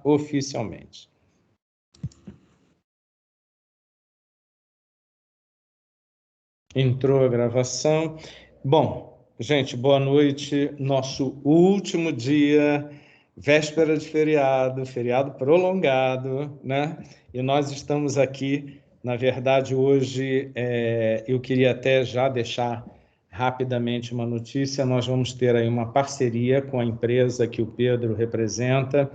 oficialmente. Entrou a gravação. Bom, gente, boa noite. Nosso último dia, véspera de feriado, feriado prolongado, né? E nós estamos aqui, na verdade, hoje, eu queria até já deixar rapidamente uma notícia. Nós vamos ter aí uma parceria com a empresa que o Pedro representa.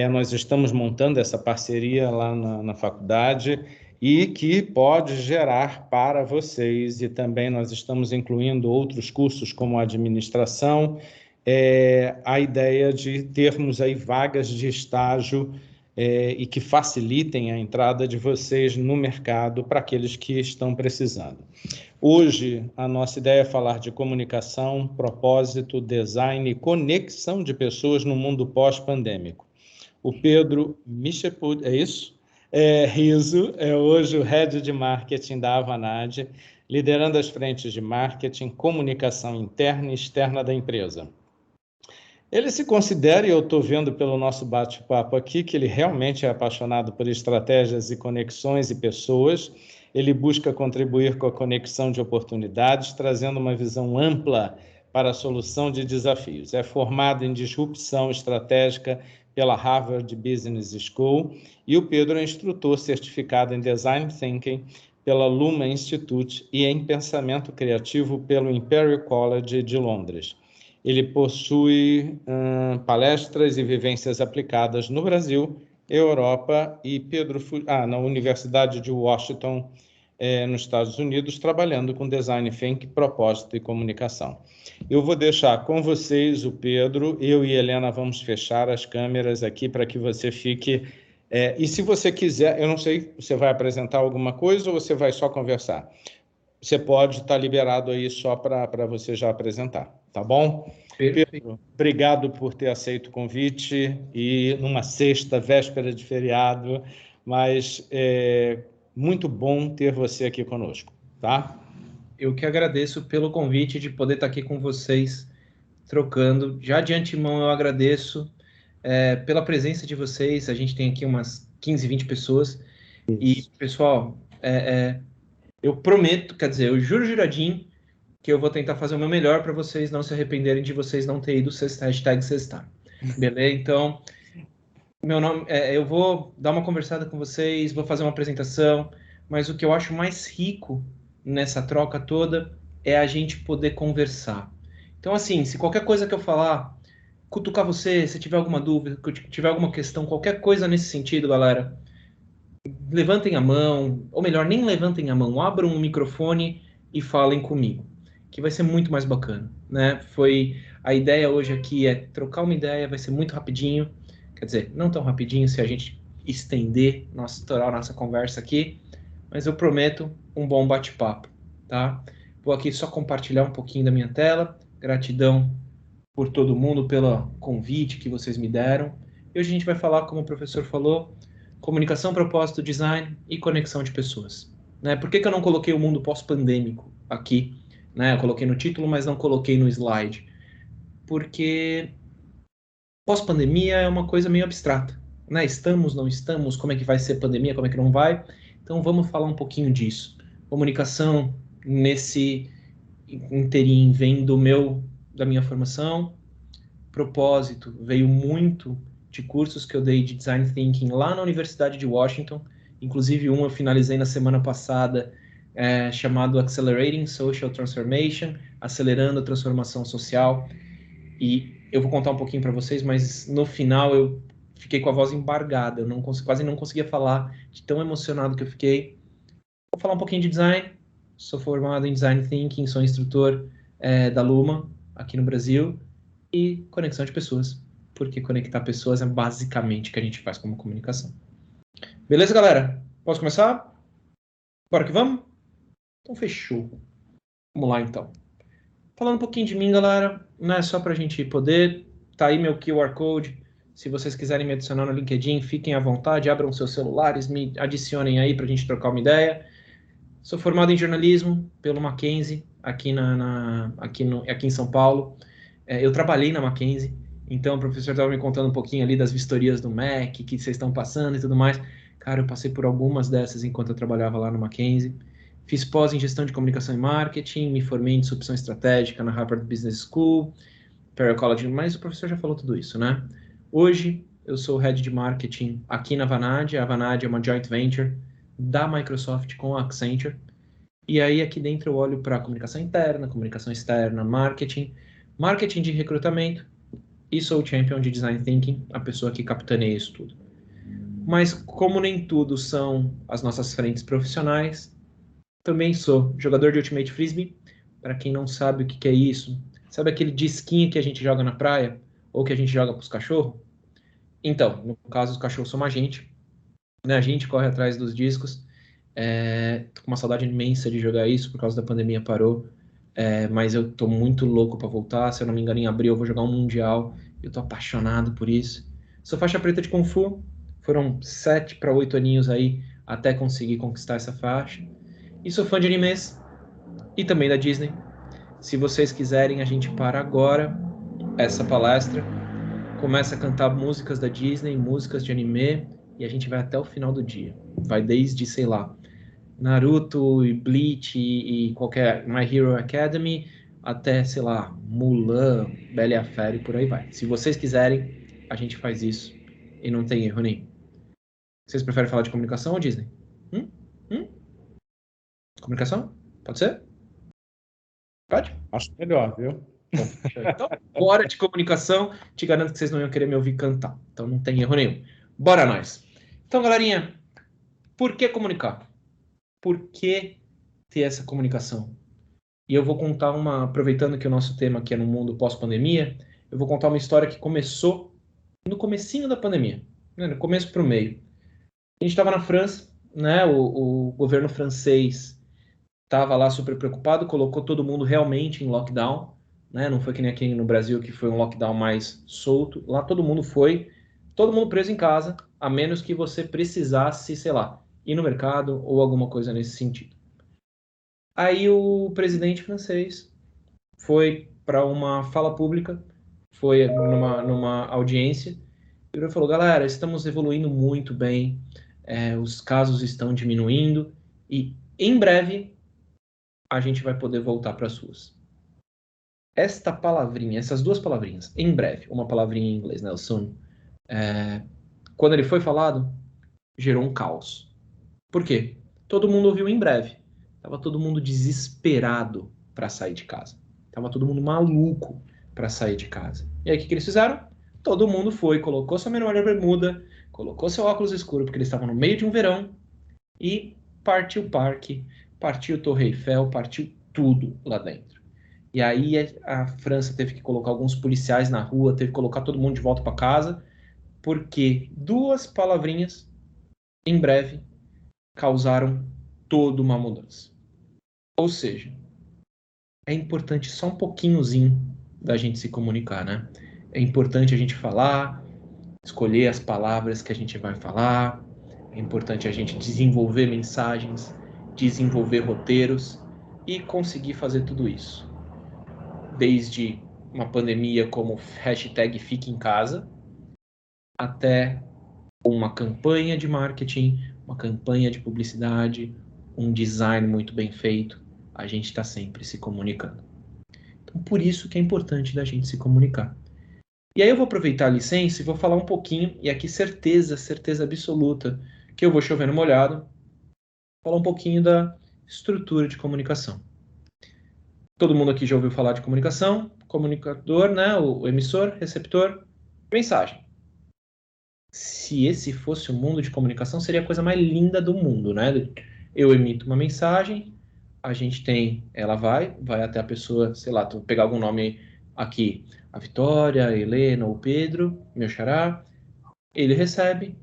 Nós estamos montando essa parceria lá na faculdade e que pode gerar para vocês, e também nós estamos incluindo outros cursos como administração, a ideia de termos aí vagas de estágio e que facilitem a entrada de vocês no mercado para aqueles que estão precisando. Hoje, a nossa ideia é falar de comunicação, propósito, design e conexão de pessoas no mundo pós-pandêmico. O Pedro Michepud, é isso? Riso, é hoje o Head de Marketing da Avanade, liderando as frentes de marketing, comunicação interna e externa da empresa. Ele se considera, e eu estou vendo pelo nosso bate-papo aqui, que ele realmente é apaixonado por estratégias e conexões e pessoas. Ele busca contribuir com a conexão de oportunidades, trazendo uma visão ampla para a solução de desafios. É formado em disrupção estratégica pela Harvard Business School, e o Pedro é instrutor certificado em Design Thinking pela Luma Institute e em Pensamento Criativo pelo Imperial College de Londres. Ele possui palestras e vivências aplicadas no Brasil, Europa e na Universidade de Washington, nos Estados Unidos, trabalhando com Design Thinking, propósito e comunicação. Eu vou deixar com vocês o Pedro, eu e Helena vamos fechar as câmeras aqui para que você fique... e se você quiser, eu não sei, você vai apresentar alguma coisa ou você vai só conversar? Você pode estar liberado aí só para você já apresentar, tá bom? Perfeito. Pedro, obrigado por ter aceito o convite e numa sexta, véspera de feriado, mas muito bom ter você aqui conosco, tá? Eu que agradeço pelo convite de poder estar aqui com vocês, trocando. Já de antemão eu agradeço pela presença de vocês. A gente tem aqui umas 15, 20 pessoas. Isso. E, pessoal, eu prometo, quer dizer, eu juro juradinho que eu vou tentar fazer o meu melhor para vocês não se arrependerem de vocês não terem ido hashtag sextar. Beleza? Então, meu nome, eu vou dar uma conversada com vocês, vou fazer uma apresentação, mas o que eu acho mais rico nessa troca toda é a gente poder conversar. Então, assim, se qualquer coisa que eu falar, cutucar você, se tiver alguma dúvida, se tiver alguma questão, qualquer coisa nesse sentido, galera, levantem a mão, ou melhor, nem levantem a mão, abram o microfone e falem comigo, que vai ser muito mais bacana, né? A ideia hoje aqui é trocar uma ideia, vai ser muito rapidinho, quer dizer, não tão rapidinho se a gente estender, estourar a nossa conversa aqui, mas eu prometo um bom bate-papo, tá? Vou aqui só compartilhar um pouquinho da minha tela, gratidão por todo mundo, pelo convite que vocês me deram. E hoje a gente vai falar, como o professor falou, comunicação, propósito, design e conexão de pessoas. Né? Por que eu não coloquei o mundo pós-pandêmico aqui? Né? Eu coloquei no título, mas não coloquei no slide. Porque pós-pandemia é uma coisa meio abstrata. Né? Estamos, não estamos, como é que vai ser a pandemia, como é que não vai? Então vamos falar um pouquinho disso. Comunicação, nesse interim, vem da minha formação. Propósito, veio muito de cursos que eu dei de Design Thinking lá na Universidade de Washington. Inclusive eu finalizei na semana passada, chamado Accelerating Social Transformation, acelerando a transformação social. E eu vou contar um pouquinho para vocês, mas no final eu fiquei com a voz embargada, eu quase não conseguia falar, de tão emocionado que eu fiquei. Vou falar um pouquinho de design. Sou formado em Design Thinking, sou instrutor da Luma, aqui no Brasil, e conexão de pessoas, porque conectar pessoas é basicamente o que a gente faz como comunicação. Beleza, galera? Posso começar? Bora que vamos? Então, fechou. Vamos lá, então. Falando um pouquinho de mim, galera, né, só pra gente poder, tá aí meu QR Code, se vocês quiserem me adicionar no LinkedIn, fiquem à vontade, abram seus celulares, me adicionem aí pra gente trocar uma ideia. Sou formado em jornalismo pelo Mackenzie, aqui em São Paulo. Eu trabalhei na Mackenzie Então, o professor estava me contando um pouquinho ali das vistorias do MEC, que vocês estão passando e tudo mais. Cara, eu passei por algumas dessas enquanto eu trabalhava lá no Mackenzie. Fiz pós em gestão de comunicação e marketing, me formei em disrupção estratégica na Harvard Business School, Imperial College, mas o professor já falou tudo isso, né? Hoje, eu sou head de marketing aqui na Vanad. A Vanad é uma joint venture da Microsoft com a Accenture. E aí, aqui dentro, eu olho para comunicação interna, comunicação externa, marketing de recrutamento, e sou o champion de design thinking, a pessoa que capitaneia isso tudo. Mas como nem tudo são as nossas frentes profissionais, também sou jogador de Ultimate Frisbee. Para quem não sabe o que é isso, sabe aquele disquinho que a gente joga na praia ou que a gente joga para os cachorros? Então, no caso, os cachorros somos a gente, né? A gente corre atrás dos discos. Tô com uma saudade imensa de jogar isso, por causa da pandemia parou. Mas eu tô muito louco para voltar. Se eu não me engano, em abril eu vou jogar um Mundial. Eu tô apaixonado por isso. Sou faixa preta de Kung Fu. Foram 7 para 8 aninhos aí até conseguir conquistar essa faixa. E sou fã de animes e também da Disney. Se vocês quiserem, a gente para agora essa palestra, começa a cantar músicas da Disney, músicas de anime, e a gente vai até o final do dia. Vai desde, sei lá, Naruto e Bleach e qualquer My Hero Academy até, sei lá, Mulan, Bela e a Fera e por aí vai. Se vocês quiserem, a gente faz isso e não tem erro nenhum. Vocês preferem falar de comunicação ou Disney? Hum? Hum? Comunicação? Pode ser? Pode? Acho melhor, viu? Então, bora de comunicação. Te garanto que vocês não iam querer me ouvir cantar. Então não tem erro nenhum. Bora nós. Então, galerinha, por que comunicar? Por que ter essa comunicação? E eu vou contar aproveitando que o nosso tema aqui é no mundo pós-pandemia, eu vou contar uma história que começou no comecinho da pandemia, né, no começo para o meio. A gente estava na França, né, o governo francês estava lá super preocupado, colocou todo mundo realmente em lockdown, né, não foi que nem aqui no Brasil que foi um lockdown mais solto, lá todo mundo preso em casa, a menos que você precisasse, sei lá, ir no mercado ou alguma coisa nesse sentido. Aí o presidente francês foi para uma fala pública, foi numa audiência, e falou: galera, estamos evoluindo muito bem, os casos estão diminuindo, e em breve a gente vai poder voltar para as ruas. Esta palavrinha, essas duas palavrinhas, em breve, uma palavrinha em inglês, né, o soon, quando ele foi falado, gerou um caos. Por quê? Todo mundo ouviu em breve. Tava todo mundo desesperado para sair de casa. Tava todo mundo maluco para sair de casa. E aí o que eles fizeram? Todo mundo foi, colocou sua menor bermuda, colocou seu óculos escuro, porque eles estavam no meio de um verão, e partiu o parque, partiu Torre Eiffel, partiu tudo lá dentro. E aí a França teve que colocar alguns policiais na rua, teve que colocar todo mundo de volta para casa, porque duas palavrinhas, em breve, causaram toda uma mudança. Ou seja, é importante só um pouquinhozinho da gente se comunicar, né? É importante a gente falar, escolher as palavras que a gente vai falar, é importante a gente desenvolver mensagens, desenvolver roteiros e conseguir fazer tudo isso. Desde uma pandemia como hashtag Fique em Casa, até uma campanha de marketing, uma campanha de publicidade, um design muito bem feito, a gente está sempre se comunicando. Então, por isso que é importante da gente se comunicar. E aí eu vou aproveitar a licença e vou falar um pouquinho, e aqui certeza absoluta, que eu vou chover no molhado, falar um pouquinho da estrutura de comunicação. Todo mundo aqui já ouviu falar de comunicação, comunicador, né, o emissor, receptor, mensagem. Se esse fosse o mundo de comunicação, seria a coisa mais linda do mundo, né? Eu emito uma mensagem, a gente tem, ela vai até a pessoa, sei lá, tu pegar algum nome aqui, a Vitória, a Helena ou Pedro, meu xará, ele recebe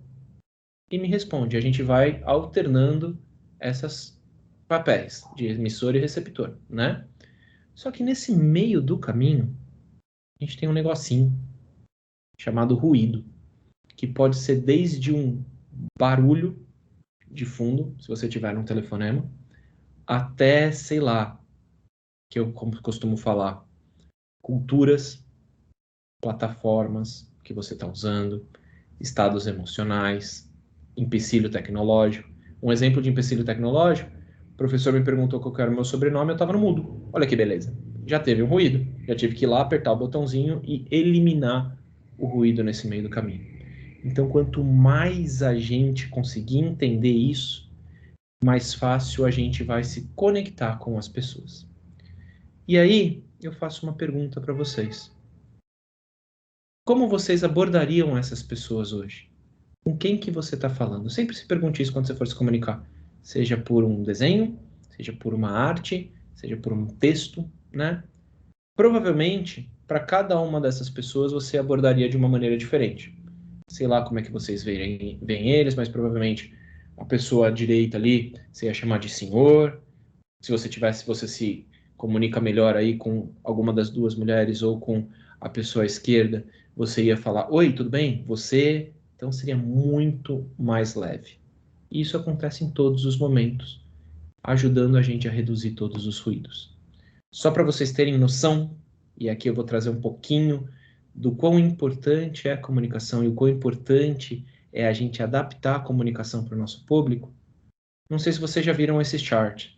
e me responde. A gente vai alternando essas papéis de emissor e receptor, né? Só que nesse meio do caminho, a gente tem um negocinho chamado ruído, que pode ser desde um barulho de fundo, se você tiver um telefonema, até, sei lá, que eu como costumo falar, culturas plataformas que você está usando, estados emocionais, empecilho tecnológico. Um exemplo de empecilho tecnológico, o professor me perguntou qual era o meu sobrenome, eu estava no mudo. Olha que beleza. Já teve um ruído, já tive que ir lá apertar o botãozinho e eliminar o ruído nesse meio do caminho. Então, quanto mais a gente conseguir entender isso, mais fácil a gente vai se conectar com as pessoas. E aí, eu faço uma pergunta para vocês. Como vocês abordariam essas pessoas hoje? Com quem que você está falando? Sempre se pergunte isso quando você for se comunicar. Seja por um desenho, seja por uma arte, seja por um texto, né? Provavelmente, para cada uma dessas pessoas, você abordaria de uma maneira diferente. Sei lá como é que vocês veem eles, mas provavelmente a pessoa à direita ali, você ia chamar de senhor. Se você se comunica melhor aí com alguma das duas mulheres ou com a pessoa à esquerda, você ia falar, oi, tudo bem? Você? Então seria muito mais leve. E isso acontece em todos os momentos, ajudando a gente a reduzir todos os ruídos. Só para vocês terem noção, e aqui eu vou trazer um pouquinho do quão importante é a comunicação e o quão importante é a gente adaptar a comunicação para o nosso público. Não sei se vocês já viram esse chart,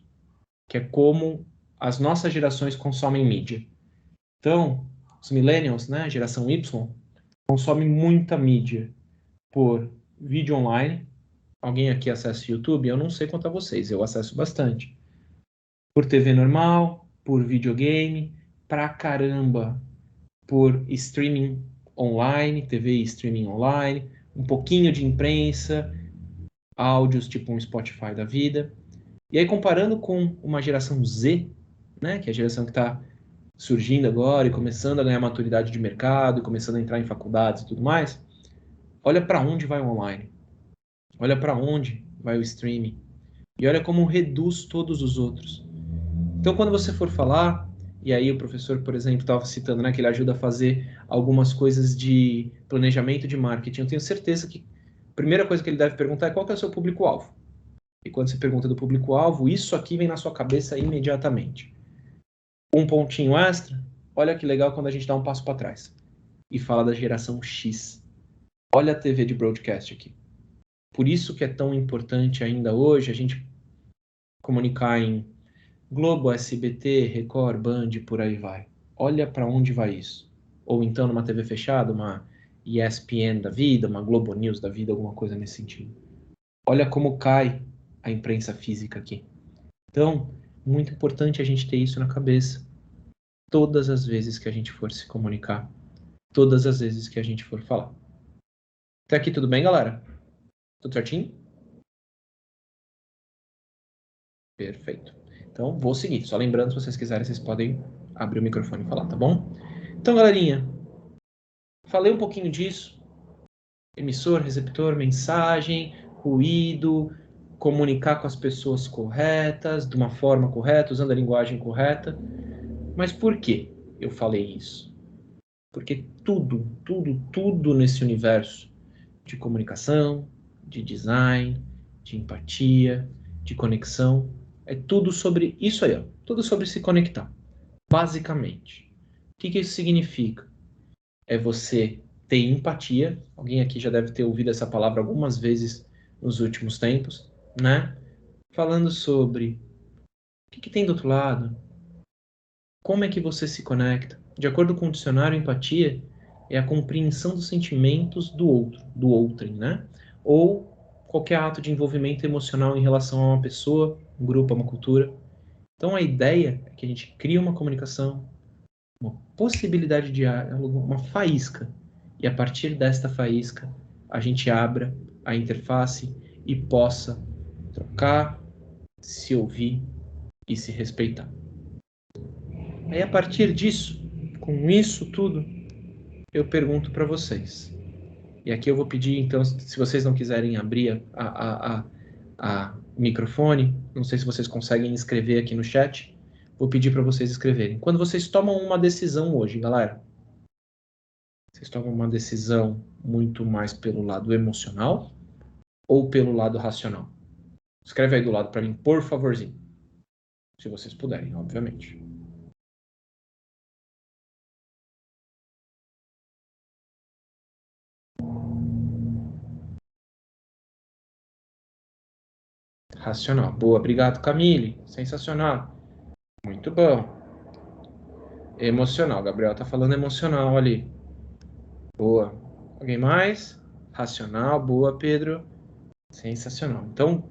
que é como as nossas gerações consomem mídia. Então, os millennials, né, geração Y, consomem muita mídia por vídeo online. Alguém aqui acessa YouTube? Eu não sei quanto a vocês, eu acesso bastante. Por TV normal, por videogame, pra caramba, por streaming online, TV e streaming online, um pouquinho de imprensa, áudios tipo um Spotify da vida. E aí, comparando com uma geração Z, né, que é a geração que está surgindo agora e começando a ganhar maturidade de mercado, e começando a entrar em faculdades e tudo mais, olha para onde vai o online, olha para onde vai o streaming, e olha como reduz todos os outros. Então, quando você for falar, e aí o professor, por exemplo, estava citando, né, que ele ajuda a fazer algumas coisas de planejamento de marketing, eu tenho certeza que a primeira coisa que ele deve perguntar é qual que é o seu público-alvo. E quando você pergunta do público-alvo, isso aqui vem na sua cabeça imediatamente. Um pontinho extra, olha que legal quando a gente dá um passo para trás e fala da geração X. Olha a TV de broadcast aqui. Por isso que é tão importante ainda hoje a gente comunicar em Globo, SBT, Record, Band, por aí vai. Olha para onde vai isso. Ou então numa TV fechada, uma ESPN da vida, uma Globo News da vida, alguma coisa nesse sentido. Olha como cai a imprensa física aqui. Então, muito importante a gente ter isso na cabeça. Todas as vezes que a gente for se comunicar, todas as vezes que a gente for falar. Até aqui tudo bem, galera? Tudo certinho? Perfeito. Então, vou seguir. Só lembrando, se vocês quiserem, vocês podem abrir o microfone e falar, tá bom? Então, galerinha, falei um pouquinho disso. Emissor, receptor, mensagem, ruído, comunicar com as pessoas corretas, de uma forma correta, usando a linguagem correta. Mas por que eu falei isso? Porque tudo nesse universo de comunicação, de design, de empatia, de conexão, é tudo sobre isso aí, ó, tudo sobre se conectar, basicamente. O que isso significa? É você ter empatia. Alguém aqui já deve ter ouvido essa palavra algumas vezes nos últimos tempos, né? Falando sobre o que tem do outro lado, como é que você se conecta. De acordo com o dicionário, empatia é a compreensão dos sentimentos do outro, do outrem, né? Ou qualquer ato de envolvimento emocional em relação a uma pessoa, um grupo, a uma cultura. Então a ideia é que a gente cria uma comunicação, uma possibilidade de diálogo, uma faísca. E a partir desta faísca, a gente abra a interface e possa trocar, se ouvir e se respeitar. Aí, a partir disso, com isso tudo, eu pergunto para vocês. E aqui eu vou pedir, então, se vocês não quiserem abrir a microfone, não sei se vocês conseguem escrever aqui no chat, vou pedir para vocês escreverem. Quando vocês tomam uma decisão hoje, galera, vocês tomam uma decisão muito mais pelo lado emocional ou pelo lado racional? Escreve aí do lado para mim, por favorzinho. Se vocês puderem, obviamente. Racional. Boa, obrigado, Camille. Sensacional. Muito bom. Emocional. Gabriel tá falando emocional ali. Boa. Alguém mais? Racional. Boa, Pedro. Sensacional. Então,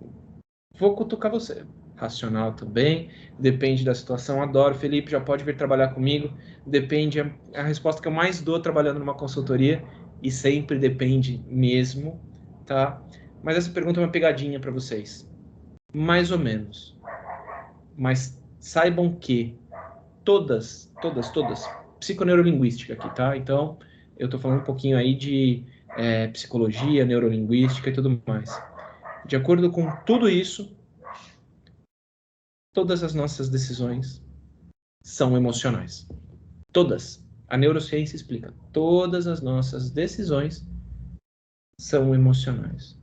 vou cutucar você. Racional também. Depende da situação. Adoro. Felipe, já pode vir trabalhar comigo. Depende. É a resposta que eu mais dou trabalhando numa consultoria. E sempre depende mesmo, tá? Mas essa pergunta é uma pegadinha para vocês. Mais ou menos. Mas saibam que todas, psiconeurolinguística aqui, tá? Então, eu tô falando um pouquinho aí de psicologia, neurolinguística e tudo mais. De acordo com tudo isso, todas as nossas decisões são emocionais. Todas. A neurociência explica. Todas as nossas decisões são emocionais.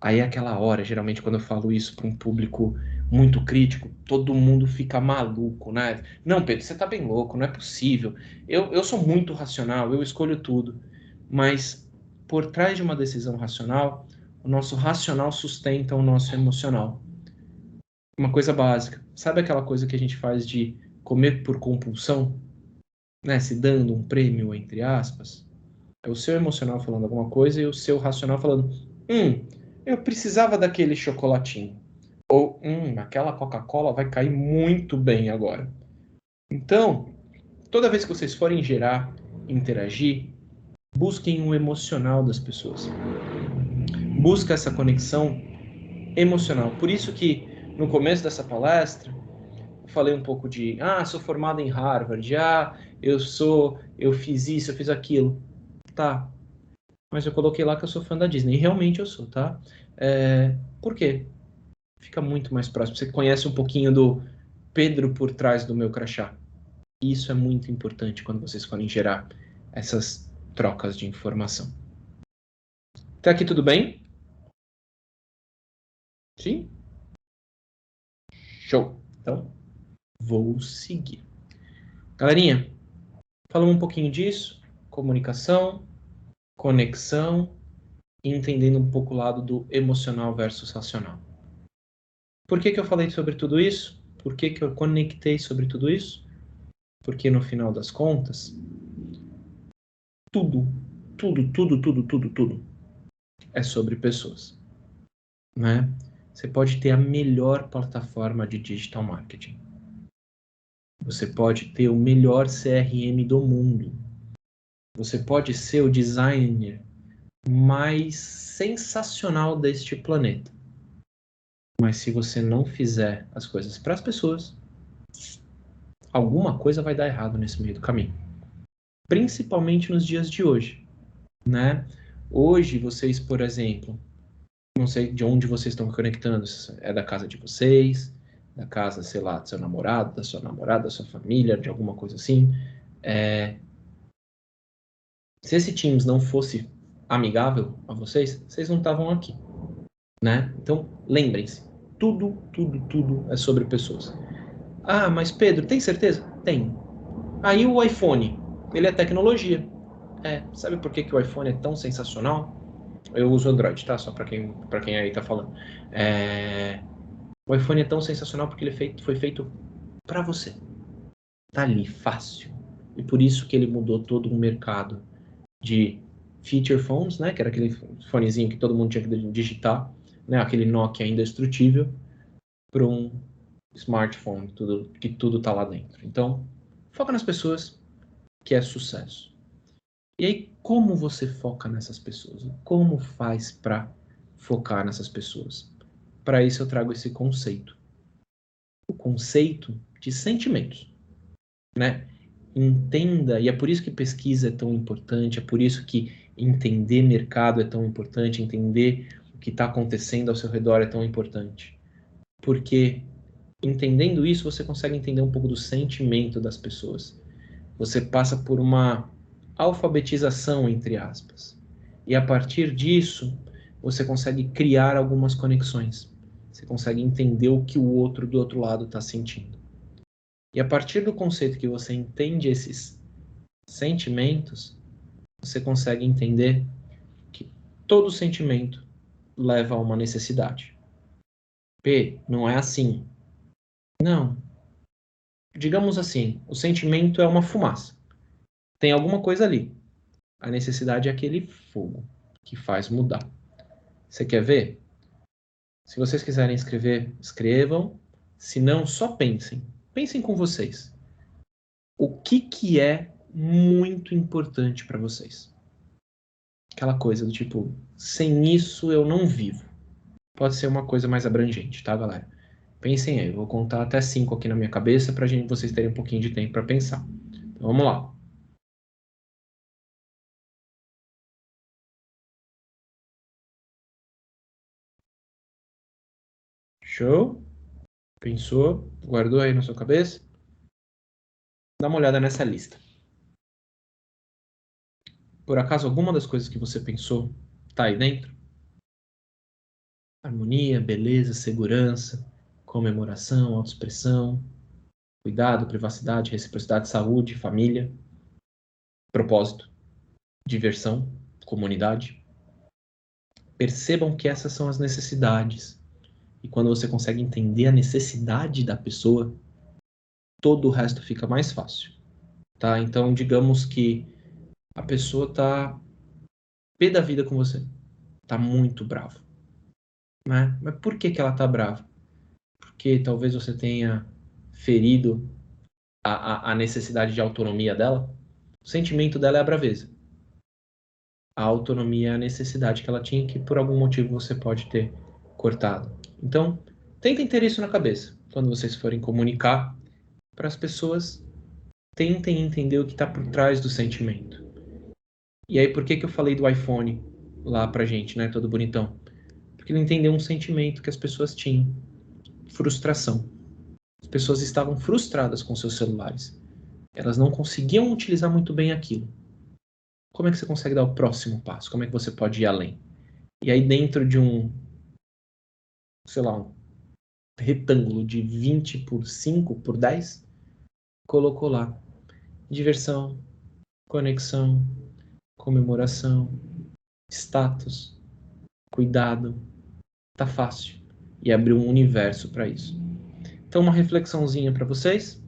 Aí é aquela hora, geralmente quando eu falo isso para um público muito crítico, todo mundo fica maluco, né? Não, Pedro, você tá bem louco, não é possível. Eu sou muito racional, eu escolho tudo. Mas por trás de uma decisão racional, o nosso racional sustenta o nosso emocional. Uma coisa básica. Sabe aquela coisa que a gente faz de comer por compulsão, né? Se dando um prêmio, entre aspas? É o seu emocional falando alguma coisa e o seu racional falando, eu precisava daquele chocolatinho. Ou, aquela Coca-Cola vai cair muito bem agora. Então, toda vez que vocês forem gerar, interagir, busquem o emocional das pessoas. Busca essa conexão emocional. Por isso que, no começo dessa palestra, eu falei um pouco de, sou formado em Harvard, eu fiz isso, eu fiz aquilo. Tá, mas eu coloquei lá que eu sou fã da Disney. E realmente eu sou, tá? Por quê? Fica muito mais próximo. Você conhece um pouquinho do Pedro por trás do meu crachá. Isso é muito importante quando vocês forem gerar essas trocas de informação. Tá aqui tudo bem? Sim? Show. Então, vou seguir. Galerinha, falamos um pouquinho disso. Comunicação, conexão e entendendo um pouco o lado do emocional versus racional. Por que eu falei sobre tudo isso? Por que eu conectei sobre tudo isso? Porque no final das contas, tudo é sobre pessoas, né? Você pode ter a melhor plataforma de digital marketing. Você pode ter o melhor CRM do mundo. Você pode ser o designer mais sensacional deste planeta. Mas se você não fizer as coisas para as pessoas, alguma coisa vai dar errado nesse meio do caminho. Principalmente nos dias de hoje, né? Hoje, vocês, por exemplo, não sei de onde vocês estão conectando, é da casa de vocês, da casa, sei lá, do seu namorado, da sua namorada, da sua família, de alguma coisa assim. Se esse Teams não fosse amigável a vocês, vocês não estavam aqui, né? Então, lembrem-se, tudo é sobre pessoas. Mas Pedro, tem certeza? Tem. Aí o iPhone, ele é tecnologia. Sabe por que o iPhone é tão sensacional? Eu uso Android, tá? Só para quem aí tá falando. O iPhone é tão sensacional porque ele foi feito para você. Tá ali, fácil. E por isso que ele mudou todo um mercado de feature phones, né? Que era aquele fonezinho que todo mundo tinha que digitar, né? Aquele Nokia indestrutível, para um smartphone, que tudo tá lá dentro. Então, foca nas pessoas, que é sucesso. E aí, como você foca nessas pessoas? Como faz para focar nessas pessoas? Para isso eu trago esse conceito. O conceito de sentimentos, né? Entenda, e é por isso que pesquisa é tão importante, é por isso que entender mercado é tão importante, entender o que está acontecendo ao seu redor é tão importante. Porque entendendo isso, você consegue entender um pouco do sentimento das pessoas. Você passa por uma alfabetização, entre aspas. E a partir disso, você consegue criar algumas conexões. Você consegue entender o que o outro do outro lado está sentindo. E a partir do conceito que você entende esses sentimentos, você consegue entender que todo sentimento leva a uma necessidade. P, não é assim. Não. Digamos assim, o sentimento é uma fumaça. Tem alguma coisa ali. A necessidade é aquele fogo que faz mudar. Você quer ver? Se vocês quiserem escrever, escrevam. Se não, só pensem. Pensem com vocês. O que é muito importante para vocês? Aquela coisa do tipo, sem isso eu não vivo. Pode ser uma coisa mais abrangente, tá, galera? Pensem aí, eu vou contar até 5 aqui na minha cabeça para vocês terem um pouquinho de tempo para pensar. Então, vamos lá. Show? Pensou? Guardou aí na sua cabeça? Dá uma olhada nessa lista. Por acaso alguma das coisas que você pensou tá aí dentro? Harmonia, beleza, segurança, comemoração, autoexpressão, cuidado, privacidade, reciprocidade, saúde, família, propósito, diversão, comunidade. Percebam que essas são as necessidades. E quando você consegue entender a necessidade da pessoa, todo o resto fica mais fácil, tá? Então, digamos que a pessoa tá pé da vida com você, tá muito brava, né? Mas por que que ela tá brava? Porque talvez você tenha ferido a necessidade de autonomia dela. O sentimento dela é a braveza. A autonomia é a necessidade que ela tinha que por algum motivo você pode ter cortado. Então, tentem ter isso na cabeça quando vocês forem comunicar para as pessoas. Tentem entender o que está por trás do sentimento. E aí, por que que eu falei do iPhone lá pra gente, né? Todo bonitão. Porque ele entendeu um sentimento que as pessoas tinham. Frustração. As pessoas estavam frustradas com seus celulares. Elas não conseguiam utilizar muito bem aquilo. Como é que você consegue dar o próximo passo? Como é que você pode ir além? E aí, dentro de sei lá, um retângulo de 20 por 5 por 10, colocou lá diversão, conexão, comemoração, status, cuidado, tá fácil. E abriu um universo para isso. Então, uma reflexãozinha para vocês,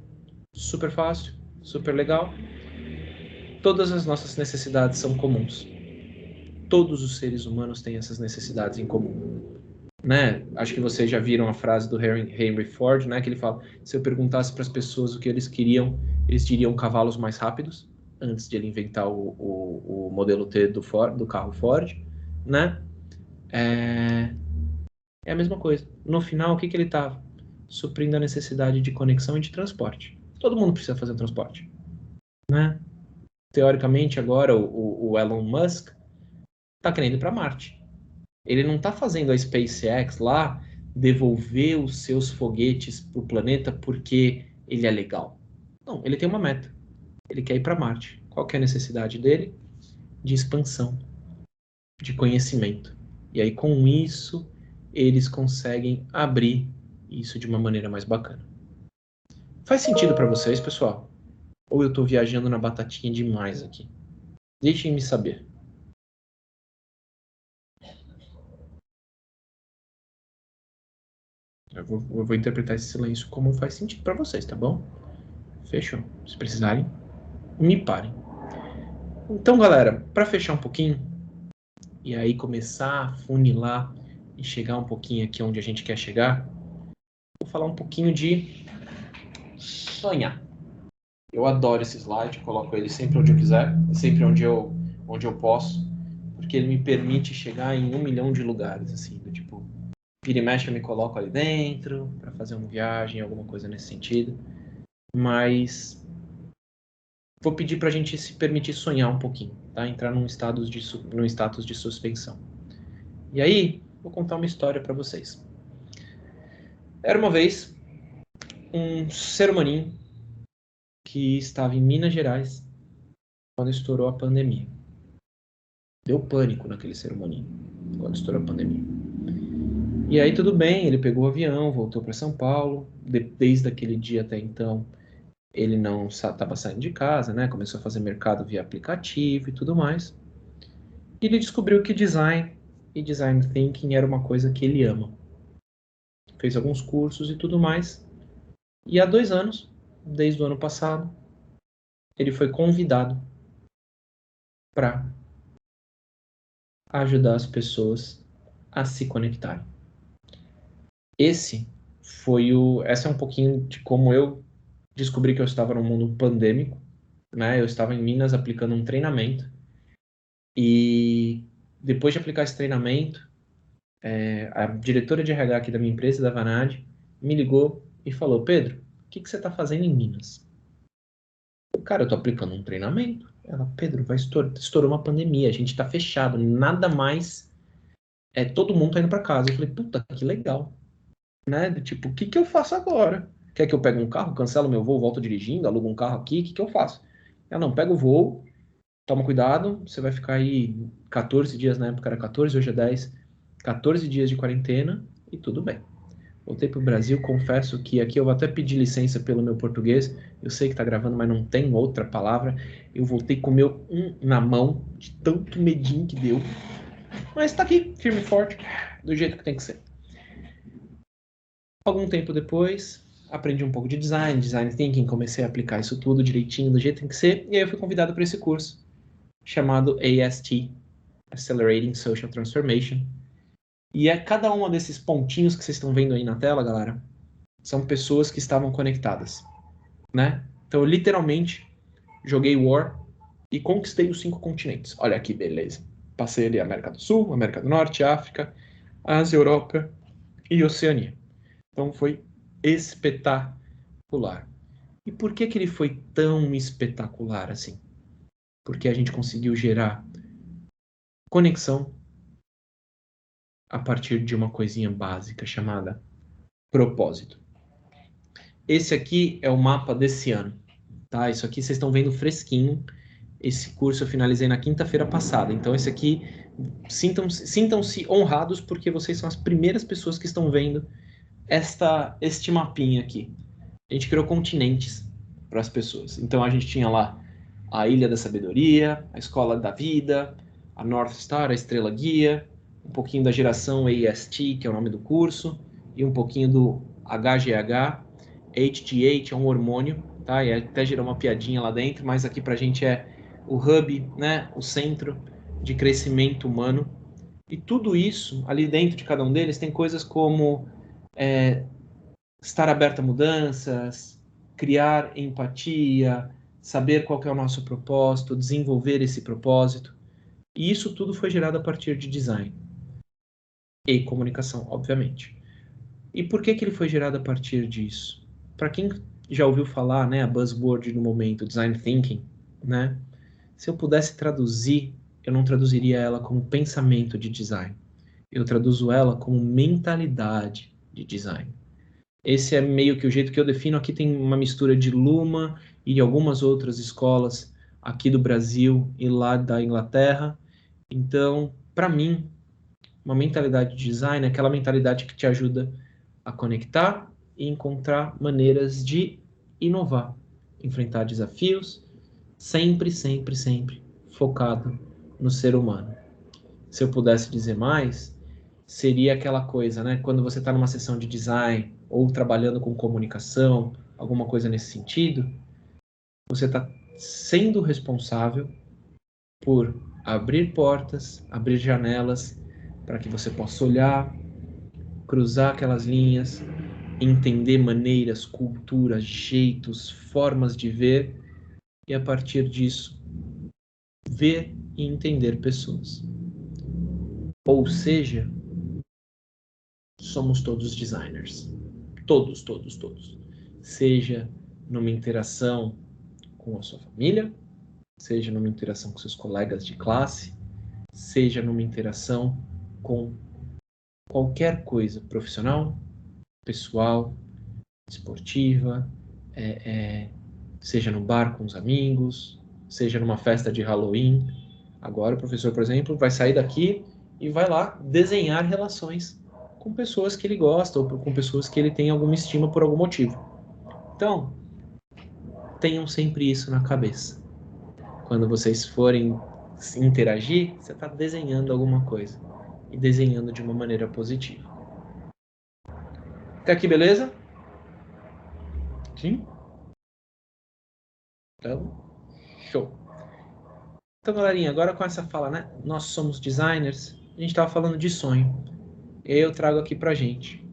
super fácil, super legal. Todas as nossas necessidades são comuns. Todos os seres humanos têm essas necessidades em comum, né? Acho que vocês já viram a frase do Henry Ford, né? Que ele fala: se eu perguntasse para as pessoas o que eles queriam, eles diriam cavalos mais rápidos, antes de ele inventar o modelo T do carro Ford, né? É a mesma coisa. No final, o que que ele estava? Suprindo a necessidade de conexão e de transporte. Todo mundo precisa fazer transporte, né? Teoricamente, agora o Elon Musk está querendo ir para Marte. Ele não está fazendo a SpaceX lá devolver os seus foguetes para o planeta porque ele é legal. Não, ele tem uma meta. Ele quer ir para Marte. Qual que é a necessidade dele? De expansão, de conhecimento. E aí, com isso, eles conseguem abrir isso de uma maneira mais bacana. Faz sentido para vocês, pessoal? Ou eu estou viajando na batatinha demais aqui? Deixem-me saber. Eu vou interpretar esse silêncio como faz sentido para vocês, tá bom? Fechou. Se precisarem, me parem. Então, galera, para fechar um pouquinho e aí começar a funilar e chegar um pouquinho aqui onde a gente quer chegar, vou falar um pouquinho de sonhar. Eu adoro esse slide, coloco ele sempre onde eu quiser, sempre onde eu posso, porque ele me permite chegar em 1 milhão de lugares, assim, do tipo, vira e mexe eu me coloco ali dentro para fazer uma viagem, alguma coisa nesse sentido, mas vou pedir para a gente se permitir sonhar um pouquinho, tá? Entrar num status de suspensão. E aí, vou contar uma história para vocês. Era uma vez um ser humaninho que estava em Minas Gerais quando estourou a pandemia. Deu pânico naquele ser humaninho quando estourou a pandemia. E aí tudo bem, ele pegou o avião, voltou para São Paulo. Desde aquele dia até então, ele não estava saindo de casa, né? Começou a fazer mercado via aplicativo e tudo mais. E ele descobriu que design e design thinking era uma coisa que ele ama. fez alguns cursos e tudo mais. E há 2 anos, desde o ano passado, ele foi convidado para ajudar as pessoas a se conectarem. Essa é um pouquinho de como eu descobri que eu estava num mundo pandêmico, né? Eu estava em Minas aplicando um treinamento e depois de aplicar esse treinamento, a diretora de RH aqui da minha empresa, da Vanad, me ligou e falou: Pedro, o que você está fazendo em Minas? Cara, eu tô aplicando um treinamento. Ela, Pedro, estourou uma pandemia, a gente tá fechado, nada mais, todo mundo tá indo pra casa. Eu falei, puta, que legal, né? Tipo, o que que eu faço agora? Quer que eu pegue um carro, cancelo meu voo, volto dirigindo, alugo um carro aqui, o que que eu faço? Ela, não, pega o voo, toma cuidado, você vai ficar aí 14 dias, na época era 14, hoje é 10, 14 dias de quarentena e tudo bem. Voltei para o Brasil, confesso que aqui eu vou até pedir licença pelo meu português. Eu sei que está gravando, mas não tem outra palavra. Eu voltei com o meu na mão, de tanto medinho que deu. Mas está aqui, firme e forte, do jeito que tem que ser. Algum tempo depois, aprendi um pouco de design thinking, comecei a aplicar isso tudo direitinho, do jeito que tem que ser. E aí eu fui convidado para esse curso, chamado AST, Accelerating Social Transformation. E cada uma desses pontinhos que vocês estão vendo aí na tela, galera, são pessoas que estavam conectadas, né? Então, eu literalmente joguei War e conquistei os 5 continentes. Olha que beleza. Passei ali América do Sul, América do Norte, África, Ásia, Europa e Oceania. Então, foi espetacular. E por que que ele foi tão espetacular assim? Porque a gente conseguiu gerar conexão a partir de uma coisinha básica chamada propósito. Esse aqui é o mapa desse ano, tá? Isso aqui vocês estão vendo fresquinho. Esse curso eu finalizei na quinta-feira passada. Então, esse aqui, sintam-se honrados porque vocês são as primeiras pessoas que estão vendo este mapinha aqui. A gente criou continentes para as pessoas. Então, a gente tinha lá a Ilha da Sabedoria, a Escola da Vida, a North Star, a Estrela Guia, um pouquinho da geração AST, que é o nome do curso, e um pouquinho do HGH. HGH é um hormônio, tá? E até gerou uma piadinha lá dentro, mas aqui pra gente é o hub, né? O centro de crescimento humano. E tudo isso, ali dentro de cada um deles, tem coisas como estar aberto a mudanças, criar empatia, saber qual que é o nosso propósito, desenvolver esse propósito. E isso tudo foi gerado a partir de design e comunicação, obviamente. E por que que ele foi gerado a partir disso? Para quem já ouviu falar, né, a buzzword no momento, design thinking, né? Se eu pudesse traduzir, eu não traduziria ela como pensamento de design. Eu traduzo ela como mentalidade de design. Esse é meio que o jeito que eu defino. Aqui tem uma mistura de Luma e de algumas outras escolas aqui do Brasil e lá da Inglaterra. Então, para mim, uma mentalidade de design é aquela mentalidade que te ajuda a conectar e encontrar maneiras de inovar, enfrentar desafios, sempre, sempre, sempre focado no ser humano. Se eu pudesse dizer mais, seria aquela coisa, né? Quando você está numa sessão de design ou trabalhando com comunicação, alguma coisa nesse sentido, você está sendo responsável por abrir portas, abrir janelas para que você possa olhar, cruzar aquelas linhas, entender maneiras, culturas, jeitos, formas de ver e a partir disso ver e entender pessoas. Ou seja, somos todos designers. Todos, todos, todos. Seja numa interação com a sua família, seja numa interação com seus colegas de classe, seja numa interação com qualquer coisa profissional, pessoal, esportiva, seja no bar com os amigos, seja numa festa de Halloween. Agora o professor, por exemplo, vai sair daqui e vai lá desenhar relações com pessoas que ele gosta ou com pessoas que ele tem alguma estima por algum motivo. Então, tenham sempre isso na cabeça. Quando vocês forem interagir, você está desenhando alguma coisa e desenhando de uma maneira positiva. Até aqui, beleza? Sim? Então, show. Então, galerinha, agora com essa fala, né? Nós somos designers, a gente estava falando de sonho. Eu trago aqui pra gente.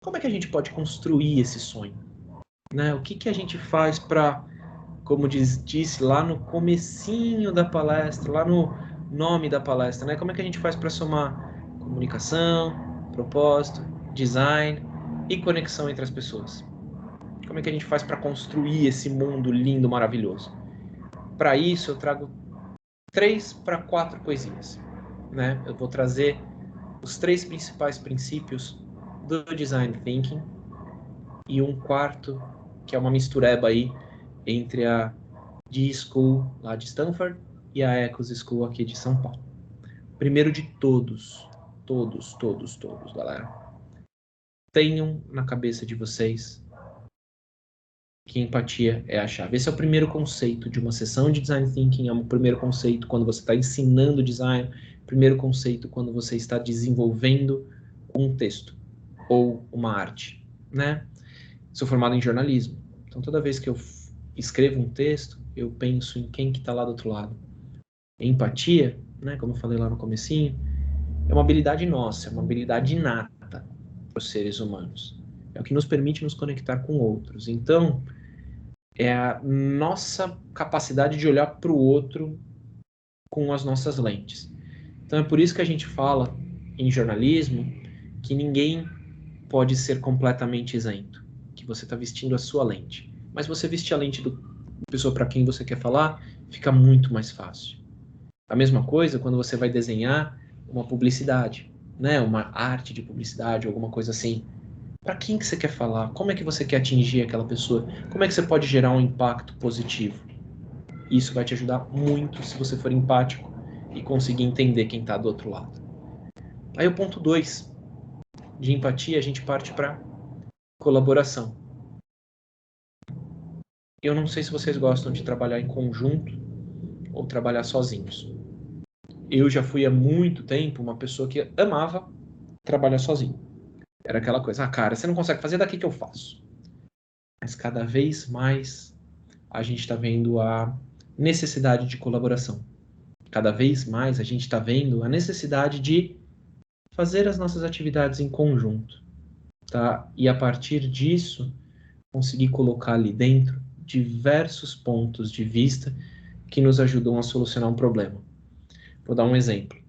Como é que a gente pode construir esse sonho? Né? O que, que a gente faz para, como disse lá no comecinho da palestra, lá no nome da palestra, né? Como é que a gente faz para somar comunicação, propósito, design e conexão entre as pessoas? Como é que a gente faz para construir esse mundo lindo, maravilhoso? Para isso, eu trago 3 para 4 coisinhas, né? Eu vou trazer os 3 principais princípios do Design Thinking e um quarto, que é uma mistureba aí entre a D-School lá de Stanford e a Ecos School aqui de São Paulo. Primeiro de todos, galera. Tenham na cabeça de vocês que empatia é a chave. Esse é o primeiro conceito de uma sessão de Design Thinking, é o primeiro conceito quando você está ensinando design, primeiro conceito quando você está desenvolvendo um texto ou uma arte, né? Sou formado em jornalismo, então toda vez que eu escrevo um texto, eu penso em quem que está lá do outro lado. Empatia, né, como eu falei lá no comecinho, é uma habilidade nossa, é uma habilidade inata para os seres humanos. É o que nos permite nos conectar com outros. Então, é a nossa capacidade de olhar para o outro com as nossas lentes. Então, é por isso que a gente fala em jornalismo que ninguém pode ser completamente isento, que você está vestindo a sua lente. Mas você vestir a lente da pessoa para quem você quer falar, fica muito mais fácil. A mesma coisa quando você vai desenhar uma publicidade, né? Uma arte de publicidade, alguma coisa assim. Para quem que você quer falar? Como é que você quer atingir aquela pessoa? Como é que você pode gerar um impacto positivo? Isso vai te ajudar muito se você for empático e conseguir entender quem está do outro lado. Aí o ponto 2 de empatia, a gente parte para colaboração. Eu não sei se vocês gostam de trabalhar em conjunto ou trabalhar sozinhos. Eu já fui há muito tempo uma pessoa que amava trabalhar sozinho. Era aquela coisa, cara, você não consegue fazer, daqui que eu faço. Mas cada vez mais a gente está vendo a necessidade de colaboração. Cada vez mais a gente está vendo a necessidade de fazer as nossas atividades em conjunto, tá? E a partir disso, conseguir colocar ali dentro diversos pontos de vista que nos ajudam a solucionar um problema. Vou dar um exemplo.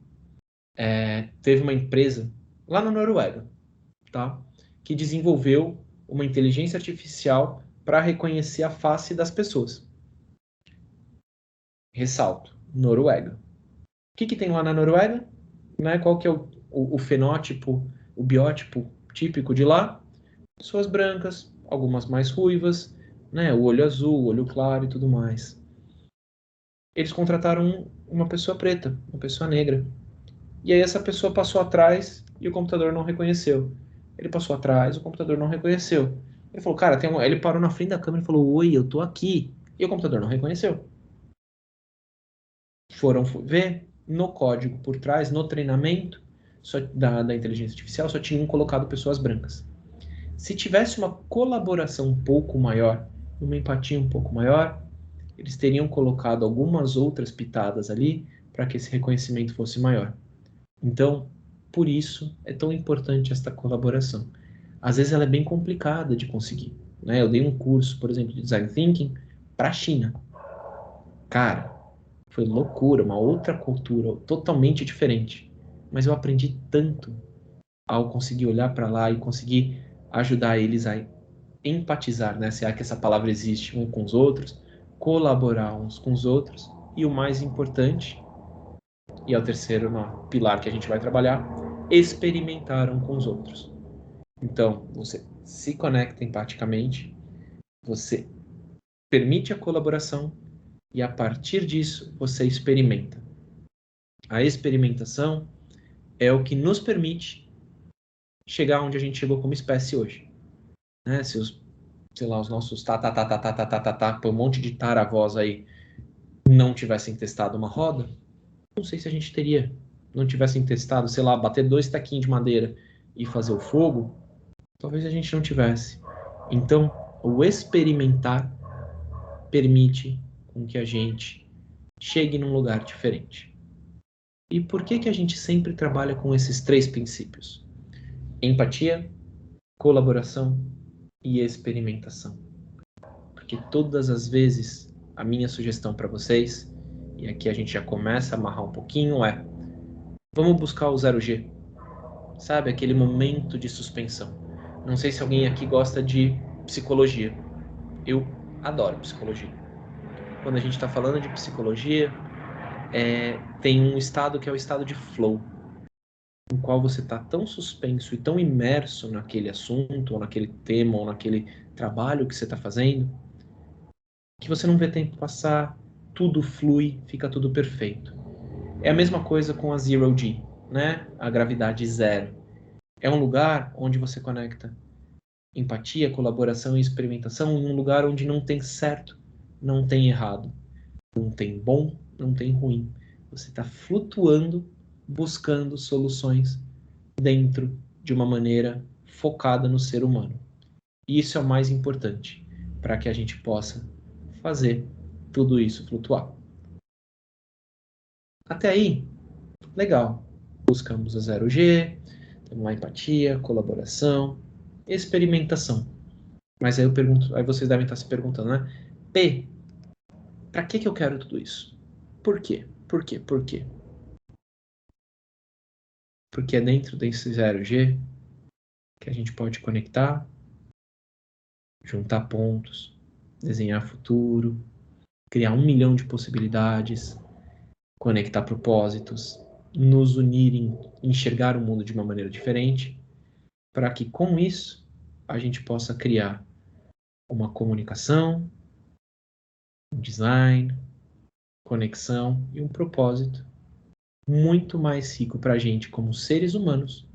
Teve uma empresa lá na Noruega, tá? Que desenvolveu uma inteligência artificial para reconhecer a face das pessoas. Ressalto, Noruega. O que tem lá na Noruega? Né? Qual que é o fenótipo, o biótipo típico de lá? Pessoas brancas, algumas mais ruivas, né? O olho azul, o olho claro e tudo mais. Eles contrataram uma pessoa preta, uma pessoa negra. E aí essa pessoa passou atrás e o computador não reconheceu. Ele passou atrás, o computador não reconheceu. Ele falou, cara, ele parou na frente da câmera e falou, oi, eu tô aqui. E o computador não reconheceu. Foram ver no código por trás, no treinamento da inteligência artificial, só tinham colocado pessoas brancas. Se tivesse uma colaboração um pouco maior, uma empatia um pouco maior, eles teriam colocado algumas outras pitadas ali para que esse reconhecimento fosse maior. Então, por isso é tão importante esta colaboração. Às vezes ela é bem complicada de conseguir, né? Eu dei um curso, por exemplo, de Design Thinking para a China. Cara, foi loucura, uma outra cultura totalmente diferente. Mas eu aprendi tanto ao conseguir olhar para lá e conseguir ajudar eles a empatizar, né? Se é que essa palavra existe, uns com os outros, colaborar uns com os outros. E o mais importante, e é o terceiro pilar que a gente vai trabalhar, experimentar um com os outros. Então, você se conecta empaticamente, você permite a colaboração e a partir disso você experimenta. A experimentação é o que nos permite chegar onde a gente chegou como espécie hoje. Né? Se os, sei lá, os nossos um monte de taravós aí não tivessem testado uma roda, não sei se a gente teria, não tivessem testado, sei lá, bater 2 taquinhos de madeira e fazer o fogo, talvez a gente não tivesse. Então, o experimentar permite com que a gente chegue num lugar diferente. E por que a gente sempre trabalha com esses 3 princípios? Empatia, colaboração e experimentação. Porque todas as vezes, a minha sugestão para vocês, e aqui a gente já começa a amarrar um pouquinho, é: vamos buscar o 0G. Sabe, aquele momento de suspensão. Não sei se alguém aqui gosta de psicologia. Eu adoro psicologia. Quando a gente está falando de psicologia, tem um estado que é o estado de flow, no qual você está tão suspenso e tão imerso naquele assunto, ou naquele tema, ou naquele trabalho que você está fazendo, que você não vê tempo passar, tudo flui, fica tudo perfeito. É a mesma coisa com a Zero G, né? A gravidade zero. É um lugar onde você conecta empatia, colaboração e experimentação em um lugar onde não tem certo, não tem errado, não tem bom, não tem ruim. Você está flutuando, buscando soluções dentro de uma maneira focada no ser humano. E isso é o mais importante para que a gente possa fazer tudo isso flutuar. Até aí, legal. Buscamos a 0G, temos lá empatia, colaboração, experimentação. Mas aí eu pergunto, aí vocês devem estar se perguntando, né? P, para que eu quero tudo isso? Por quê? Por quê? Por quê? Porque é dentro desse 0G que a gente pode conectar, juntar pontos, desenhar futuro, criar 1 milhão de possibilidades, conectar propósitos, nos unir em enxergar o mundo de uma maneira diferente, para que com isso a gente possa criar uma comunicação, um design, conexão e um propósito muito mais rico para a gente como seres humanos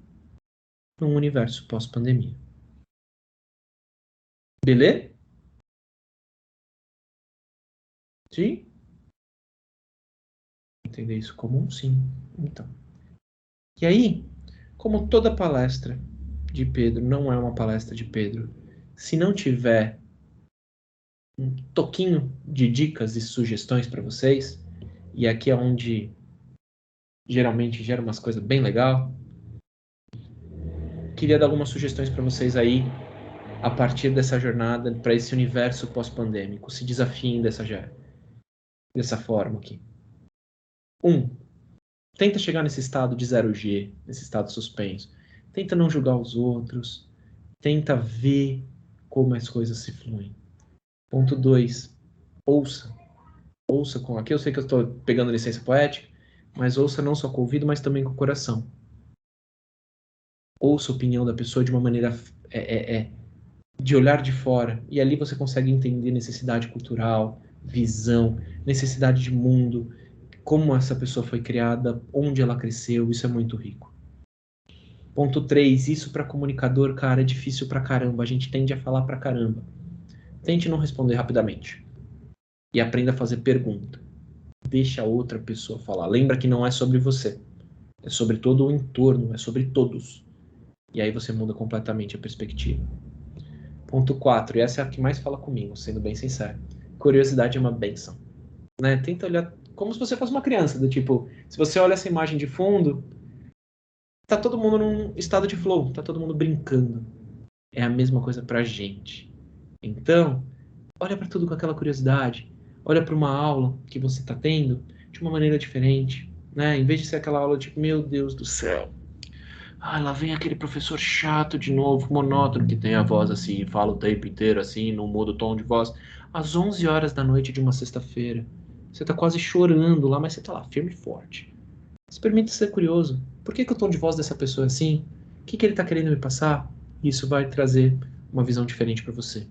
num universo pós-pandemia. Beleza? Sim? Entender isso como um sim. Então. E aí, como toda palestra de Pedro não é uma palestra de Pedro, se não tiver um toquinho de dicas e sugestões para vocês, e aqui é onde geralmente gera umas coisas bem legal, queria dar algumas sugestões para vocês aí a partir dessa jornada para esse universo pós-pandêmico. Se desafiem dessa forma aqui. 1. Tenta chegar nesse estado de 0G, nesse estado suspenso. Tenta não julgar os outros. Tenta ver como as coisas se fluem. Ponto 2. Ouça. Ouça com... Aqui eu sei que eu estou pegando licença poética, mas ouça não só com o ouvido, mas também com o coração. Ouça a opinião da pessoa de uma maneira de olhar de fora. E ali você consegue entender necessidade cultural, visão, necessidade de mundo, como essa pessoa foi criada, onde ela cresceu. Isso é muito rico. Ponto 3, isso para comunicador, cara, é difícil pra caramba. A gente tende a falar pra caramba. Tente não responder rapidamente. E aprenda a fazer pergunta. Deixa a outra pessoa falar. Lembra que não é sobre você. É sobre todo o entorno, é sobre todos. E aí você muda completamente a perspectiva. Ponto 4, e essa é a que mais fala comigo, sendo bem sincero. Curiosidade é uma bênção. Né? Tenta olhar como se você fosse uma criança, do tipo, se você olha essa imagem de fundo, tá todo mundo num estado de flow, tá todo mundo brincando. É a mesma coisa pra gente. Então, olha para tudo com aquela curiosidade. Olha para uma aula que você tá tendo de uma maneira diferente, né? Em vez de ser aquela aula tipo, meu Deus do céu. Ah, lá vem aquele professor chato de novo, monótono, que tem a voz assim, fala o tempo inteiro assim, não muda o tom de voz. Às 11 horas da noite de uma sexta-feira. Você tá quase chorando lá, mas você tá lá, firme e forte. Se permite ser curioso. Por que o tom de voz dessa pessoa é assim? O que ele tá querendo me passar? Isso vai trazer uma visão diferente para você.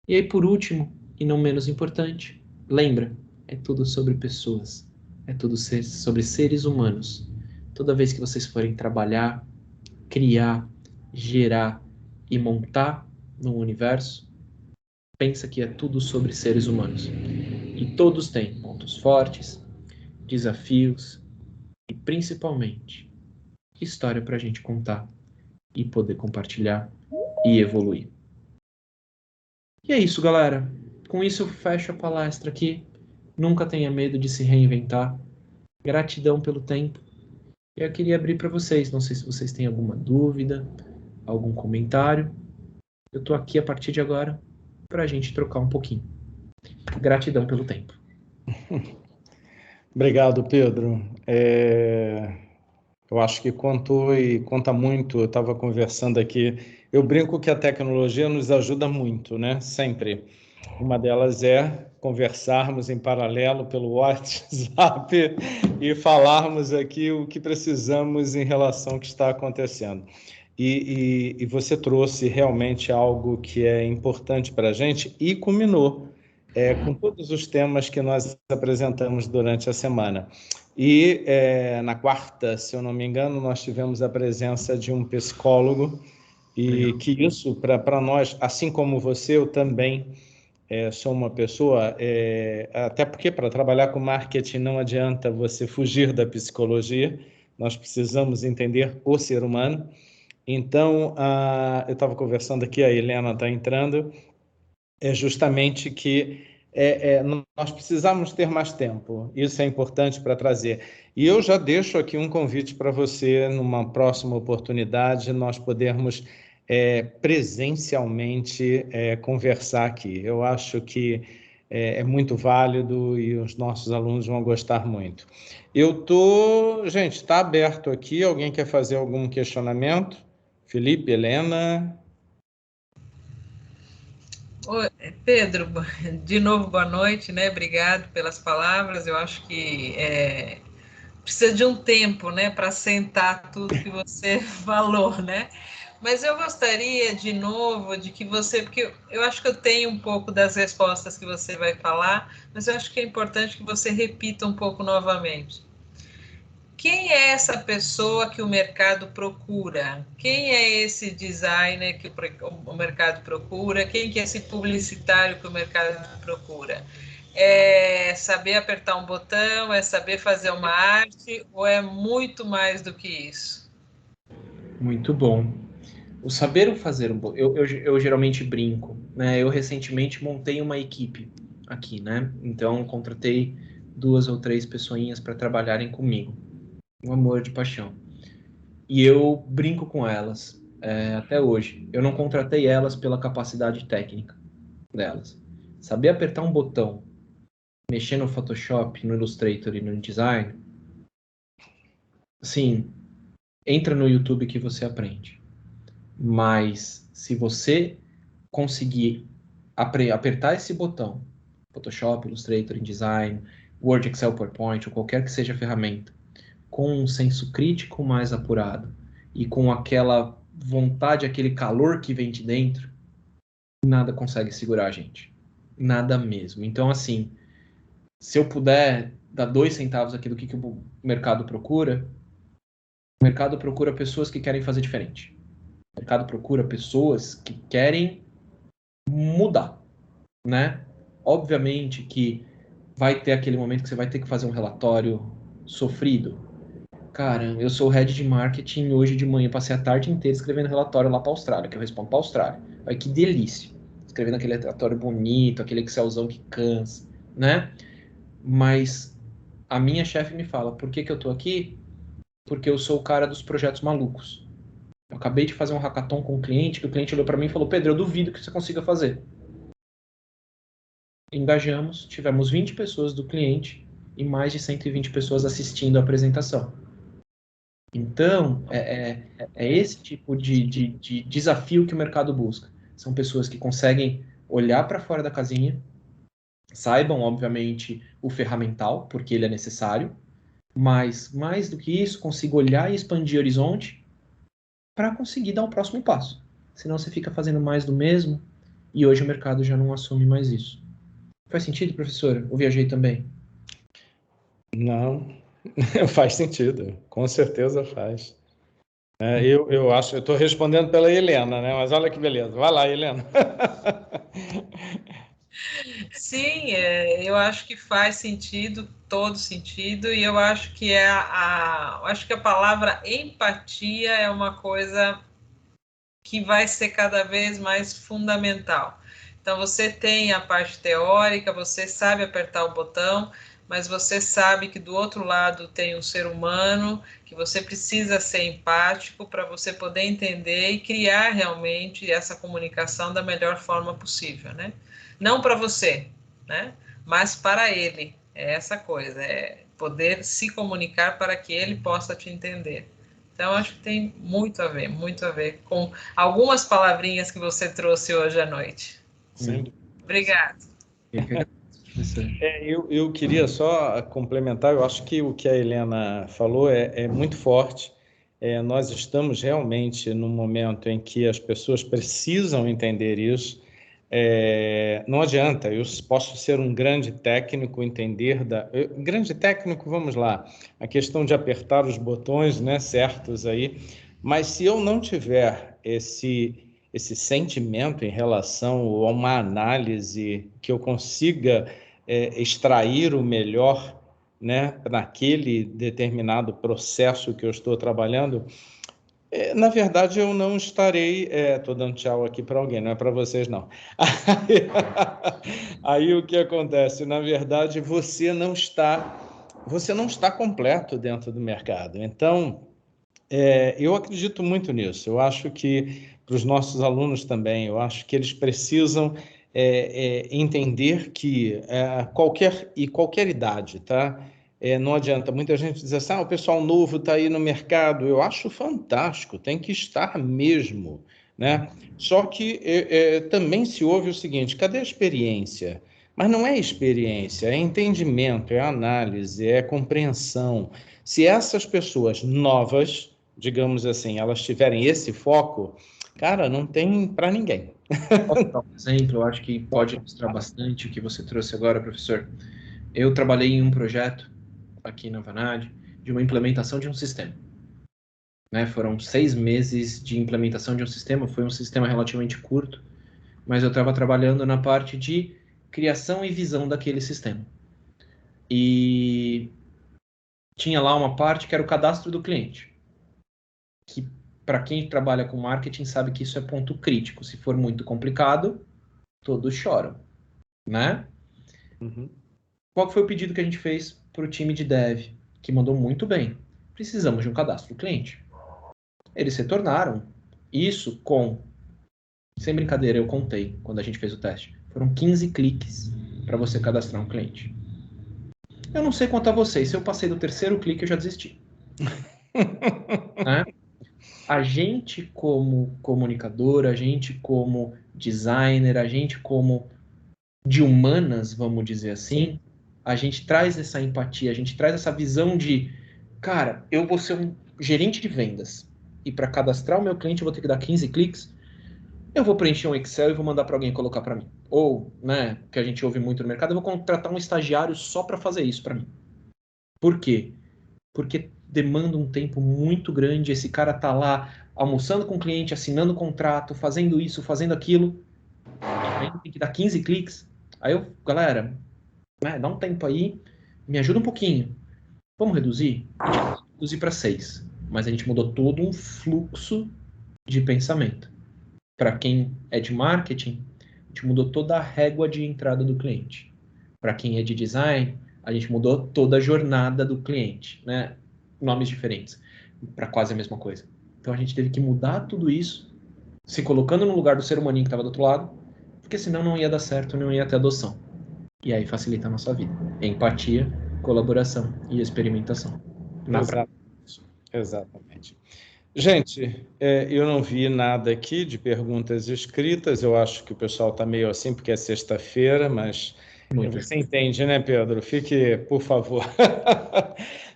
E aí, por último, e não menos importante, lembra, é tudo sobre pessoas. É tudo sobre seres humanos. Toda vez que vocês forem trabalhar, criar, gerar e montar no universo, pensa que é tudo sobre seres humanos. E todos têm pontos fortes, desafios e, principalmente, história para a gente contar e poder compartilhar e evoluir. E é isso, galera. Com isso eu fecho a palestra aqui. Nunca tenha medo de se reinventar. Gratidão pelo tempo. Eu queria abrir para vocês. Não sei se vocês têm alguma dúvida, algum comentário. Eu estou aqui a partir de agora para a gente trocar um pouquinho. Gratidão pelo tempo. Obrigado, Pedro. Eu acho que contou e conta muito. Eu estava conversando aqui. Eu brinco que a tecnologia nos ajuda muito, né? Sempre. Uma delas é conversarmos em paralelo pelo WhatsApp e falarmos aqui o que precisamos em relação ao que está acontecendo. E você trouxe realmente algo que é importante para a gente e culminou com todos os temas que nós apresentamos durante a semana. E na quarta, se eu não me engano, nós tivemos a presença de um psicólogo e que isso, para nós, assim como você, eu também sou uma pessoa, até porque para trabalhar com marketing não adianta você fugir da psicologia, nós precisamos entender o ser humano. Então, eu estava conversando aqui, a Helena está entrando, justamente que nós precisamos ter mais tempo, isso é importante para trazer. E eu já deixo aqui um convite para você, numa próxima oportunidade, nós podermos presencialmente conversar aqui. Eu acho que é muito válido e os nossos alunos vão gostar muito. Gente, está aberto aqui, alguém quer fazer algum questionamento? Felipe, Helena? Oi, Pedro, de novo boa noite, né? Obrigado pelas palavras. Eu acho que precisa de um tempo, né, para sentar tudo que você falou, né? Mas eu gostaria de novo de que você, porque eu acho que eu tenho um pouco das respostas que você vai falar, mas eu acho que é importante que você repita um pouco novamente. Quem é essa pessoa que o mercado procura? Quem é esse designer que o mercado procura? Quem que é esse publicitário que o mercado procura? É saber apertar um botão? É saber fazer uma arte? Ou é muito mais do que isso? Muito bom. O saber fazer eu geralmente brinco, né? Eu recentemente montei uma equipe aqui, né? Então contratei 2 ou 3 pessoinhas para trabalharem comigo. Um amor de paixão. E eu brinco com elas até hoje. Eu não contratei elas pela capacidade técnica delas. Saber apertar um botão, mexer no Photoshop, no Illustrator e no InDesign, assim, entra no YouTube que você aprende. Mas se você conseguir apertar esse botão, Photoshop, Illustrator, InDesign, Word, Excel, PowerPoint, ou qualquer que seja a ferramenta, com um senso crítico mais apurado e com aquela vontade, aquele calor que vem de dentro, nada consegue segurar a gente. Nada mesmo. Então, assim, se eu puder dar 2 centavos aqui do que o mercado procura, o mercado procura pessoas que querem fazer diferente. O mercado procura pessoas que querem mudar, né? Obviamente que vai ter aquele momento que você vai ter que fazer um relatório sofrido. Cara, eu sou o head de marketing hoje de manhã, passei a tarde inteira escrevendo relatório lá para a Austrália, que eu respondo para a Austrália. Olha que delícia. Escrevendo aquele relatório bonito, aquele Excelzão que cansa, né? Mas a minha chefe me fala, por que que eu tô aqui? Porque eu sou o cara dos projetos malucos. Eu acabei de fazer um hackathon com um cliente, que o cliente olhou para mim e falou, Pedro, eu duvido que você consiga fazer. Engajamos, tivemos 20 pessoas do cliente e mais de 120 pessoas assistindo a apresentação. Então, é esse tipo de desafio que o mercado busca. São pessoas que conseguem olhar para fora da casinha, saibam, obviamente, o ferramental, porque ele é necessário, mas, mais do que isso, consiga olhar e expandir o horizonte para conseguir dar o próximo passo. Senão você fica fazendo mais do mesmo e hoje o mercado já não assume mais isso. Faz sentido, professora? Eu viajei também. Não, faz sentido, com certeza faz. Eu acho, eu estou respondendo pela Helena, né? Mas olha que beleza. Vai lá, Helena. Sim, eu acho que faz sentido, todo sentido, e eu acho que acho que a palavra empatia é uma coisa que vai ser cada vez mais fundamental. Então, você tem a parte teórica, você sabe apertar o botão, mas você sabe que do outro lado tem um ser humano, que você precisa ser empático para você poder entender e criar realmente essa comunicação da melhor forma possível, né? Não para você, né? Mas para ele. É essa coisa, é poder se comunicar para que ele possa te entender. Então, acho que tem muito a ver com algumas palavrinhas que você trouxe hoje à noite. Sim. Obrigado. Eu queria só complementar, eu acho que o que a Helena falou é muito forte. Nós estamos realmente num momento em que as pessoas precisam entender isso. Não adianta, eu posso ser um grande técnico, grande técnico, vamos lá, a questão de apertar os botões, né, certos aí, mas se eu não tiver esse sentimento em relação a uma análise que eu consiga extrair o melhor, né, naquele determinado processo que eu estou trabalhando, na verdade, eu não estarei... Estou dando tchau aqui para alguém, não é para vocês, não. Aí o que acontece? Na verdade, você não está completo dentro do mercado. Então, eu acredito muito nisso. Eu acho que, para os nossos alunos também, eu acho que eles precisam entender que qualquer idade, tá? Não adianta, muita gente diz assim, o pessoal novo está aí no mercado, eu acho fantástico, tem que estar mesmo, né? Só que também se ouve o seguinte, cadê a experiência? Mas não é experiência, é entendimento, é análise, é compreensão. Se essas pessoas novas, digamos assim, elas tiverem esse foco, cara, não tem para ninguém. Um exemplo, eu acho que pode ilustrar bastante o que você trouxe agora, professor. Eu trabalhei em um projeto aqui na Vanad de uma implementação de um sistema. Né? Foram 6 meses de implementação de um sistema, foi um sistema relativamente curto, mas eu estava trabalhando na parte de criação e visão daquele sistema. E tinha lá uma parte que era o cadastro do cliente, que para quem trabalha com marketing sabe que isso é ponto crítico. Se for muito complicado, todos choram, né? Uhum. Qual foi o pedido que a gente fez para o time de dev, que mandou muito bem? Precisamos de um cadastro do cliente. Eles retornaram isso sem brincadeira, eu contei quando a gente fez o teste, foram 15 cliques para você cadastrar um cliente. Eu não sei quanto a vocês, se eu passei do terceiro clique eu já desisti. Né? A gente como comunicador, a gente como designer, a gente como de humanas, vamos dizer assim, a gente traz essa empatia, a gente traz essa visão de, cara, eu vou ser um gerente de vendas e para cadastrar o meu cliente eu vou ter que dar 15 cliques, eu vou preencher um Excel e vou mandar para alguém colocar para mim. Ou, né, que a gente ouve muito no mercado, eu vou contratar um estagiário só para fazer isso para mim. Por quê? Porque demanda um tempo muito grande, esse cara tá lá almoçando com o cliente, assinando o contrato, fazendo isso, fazendo aquilo, aí tem que dar 15 cliques. Aí eu, galera, né, dá um tempo aí, me ajuda um pouquinho. Vamos reduzir? A gente conseguiu reduzir para 6, mas a gente mudou todo um fluxo de pensamento. Para quem é de marketing, a gente mudou toda a régua de entrada do cliente. Para quem é de design, a gente mudou toda a jornada do cliente, né? Nomes diferentes, para quase a mesma coisa. Então a gente teve que mudar tudo isso, se colocando no lugar do ser humaninho que estava do outro lado, porque senão não ia dar certo, não ia ter adoção. E aí facilita a nossa vida. Empatia, colaboração e experimentação. Exatamente. Gente, eu não vi nada aqui de perguntas escritas, eu acho que o pessoal está meio assim porque é sexta-feira, mas você entende, né, Pedro? Fique, por favor.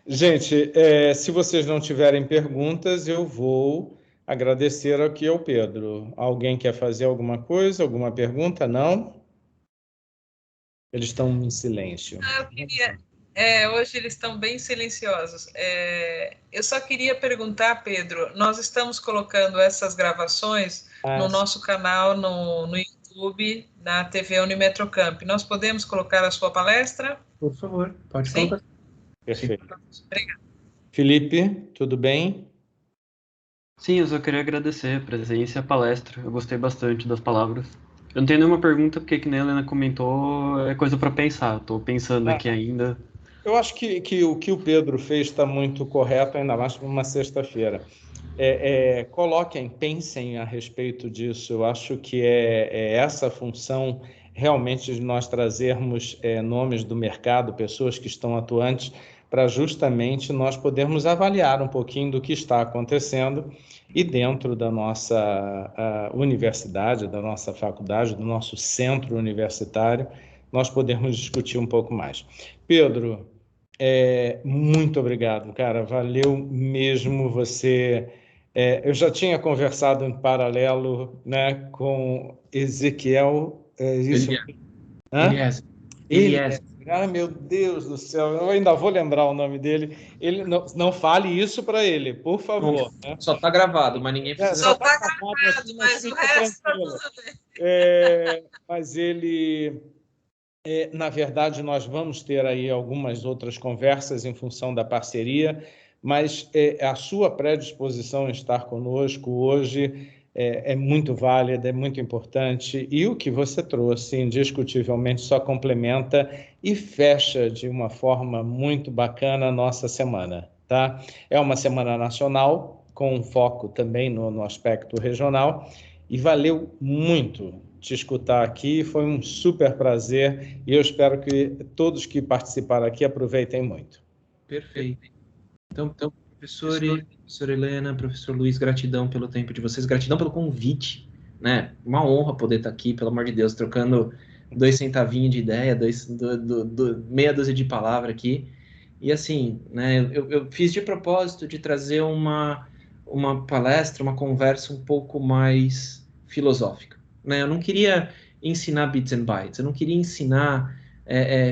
Gente, se vocês não tiverem perguntas, eu vou agradecer aqui ao Pedro. Alguém quer fazer alguma coisa, alguma pergunta? Não? Eles estão em silêncio. Eu queria... hoje eles estão bem silenciosos. Eu só queria perguntar, Pedro, nós estamos colocando essas gravações no nosso canal no YouTube, na TV Unimetrocamp. Nós podemos colocar a sua palestra? Por favor, pode Sim? colocar. Perfeito. Obrigada. Felipe, tudo bem? Sim, eu só queria agradecer a presença e a palestra. Eu gostei bastante das palavras. Eu não tenho nenhuma pergunta, porque que nem a Helena comentou, é coisa para pensar. Estou pensando aqui ainda. Eu acho que o que o Pedro fez está muito correto, ainda mais para uma sexta-feira. Coloquem, pensem a respeito disso. Eu acho que é essa a função realmente de nós trazermos nomes do mercado, pessoas que estão atuantes, para justamente nós podermos avaliar um pouquinho do que está acontecendo e dentro da nossa universidade, da nossa faculdade, do nosso centro universitário, nós podermos discutir um pouco mais. Pedro, muito obrigado, cara. Valeu mesmo você. Eu já tinha conversado em paralelo, né, com Ezequiel. Isso? Hã? Eliezer. Ah, meu Deus do céu, eu ainda vou lembrar o nome dele. Ele não fale isso para ele, por favor. Né? Só está gravado, mas ninguém precisa. Só está gravado, gravado, mas o resto tá tudo bem. Mas ele. Na verdade, nós vamos ter aí algumas outras conversas em função da parceria, mas a sua predisposição em estar conosco hoje é muito válida, é muito importante, e o que você trouxe, indiscutivelmente, só complementa e fecha de uma forma muito bacana a nossa semana, tá? É uma semana nacional, com um foco também no aspecto regional, e valeu muito te escutar aqui, foi um super prazer e eu espero que todos que participaram aqui aproveitem muito. Perfeito. Então professora Helena, professor Luiz, gratidão pelo tempo de vocês, gratidão pelo convite, né? Uma honra poder estar aqui, pelo amor de Deus, trocando 2 centavinhos de ideia, meia dúzia de palavra aqui. E assim, né, eu fiz de propósito de trazer uma palestra, uma conversa um pouco mais filosófica, né? Eu não queria ensinar bits and bytes, eu não queria ensinar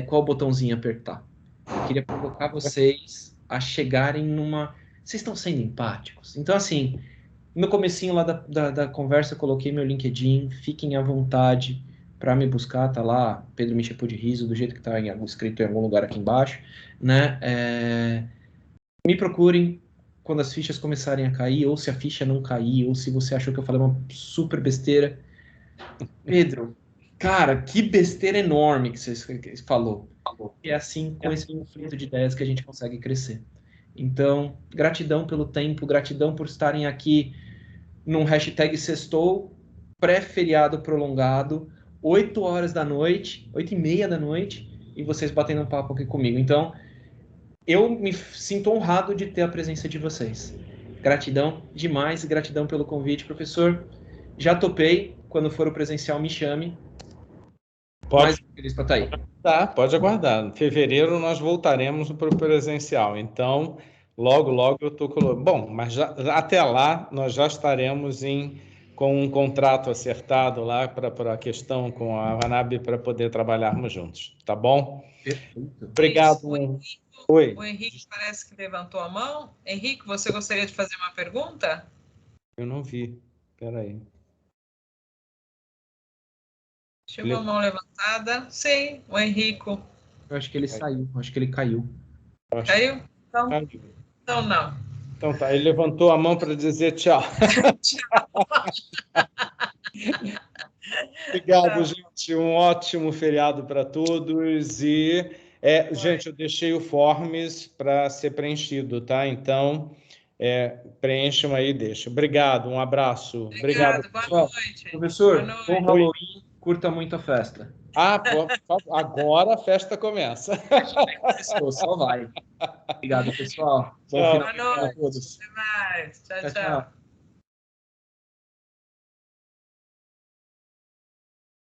qual botãozinho apertar. Eu queria provocar vocês a chegarem numa... Vocês estão sendo empáticos? Então, assim, no comecinho lá da conversa, eu coloquei meu LinkedIn, fiquem à vontade para me buscar, tá lá, Pedro Michel de Riso, do jeito que está escrito em algum lugar aqui embaixo, né? Me procurem quando as fichas começarem a cair, ou se a ficha não cair, ou se você achou que eu falei uma super besteira. Pedro, cara, que besteira enorme que você falou. E é assim, com esse conflito de ideias que a gente consegue crescer. Então, gratidão pelo tempo, gratidão por estarem aqui num hashtag sextou, pré-feriado prolongado, 8 horas da noite, 8h30 da noite, e vocês batendo um papo aqui comigo. Então, eu me sinto honrado de ter a presença de vocês. Gratidão demais, gratidão pelo convite, professor. Já topei, quando for o presencial, me chame. Pode. Mais feliz para estar aí. Tá, pode aguardar. Em fevereiro nós voltaremos para o presencial. Então, logo eu estou colocando. Bom, mas até lá nós já estaremos com um contrato acertado lá para a questão com a Vanab para poder trabalharmos juntos. Tá bom? Perfeito. Obrigado. Oi. O Henrique parece que levantou a mão. Henrique, você gostaria de fazer uma pergunta? Eu não vi. Espera aí. Tinha uma mão levantada. Sim, o Henrico. Eu acho que ele saiu, acho que ele caiu. Caiu? Então, Caiu. Então não. Então tá, ele levantou a mão para dizer tchau. Obrigado, gente. Um ótimo feriado para todos. E, gente, eu deixei o Forms para ser preenchido, tá? Então, preencham aí e deixa. Obrigado, um abraço. Obrigado, boa noite. Professor, Boa noite. bom Halloween, curta muito a festa. Agora a festa começa. Só vai. Obrigado, pessoal. Bom final de semana a todos. Até mais. Tchau.